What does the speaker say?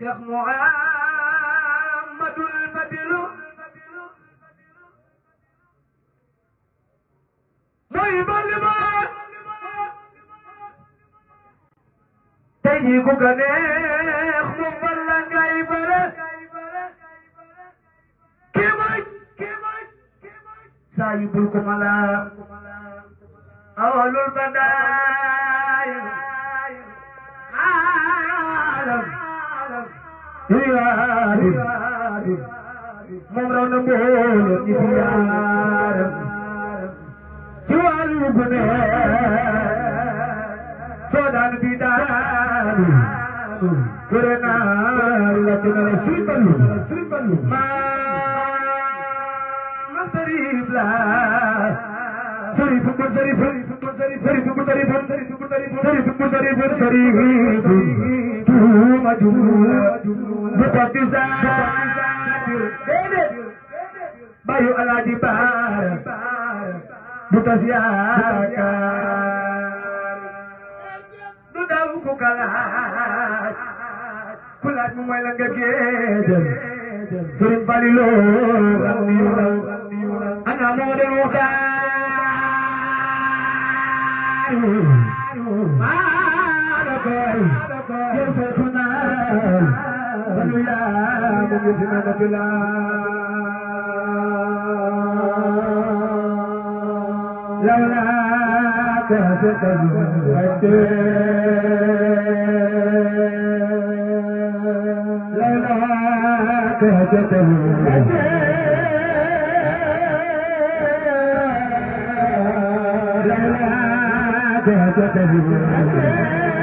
Cheikh Mouhamadul Fadilu mooy balima tey jii ku ko neex mu fal la ngay bare kii mooy saahibul kumala awalul fadaay aalam yaarim moom raw na mbooloo ñi fi yaaram ci wàllu gune soo daan bi daanu fure naa la ci na la sirifallu maam sarif la sarif tuuma jumla bu pati saatir bayu alaaji baara bu tas yaakaar du daw ku kalaaj ku laaj mu may la nga géejal Sëriñ Falilu ana moo doon waxtaan maana koy yow fekku naa Fallu yaa mu ngi fi لولاك ستجد لولاك ستجد لولاك ستجد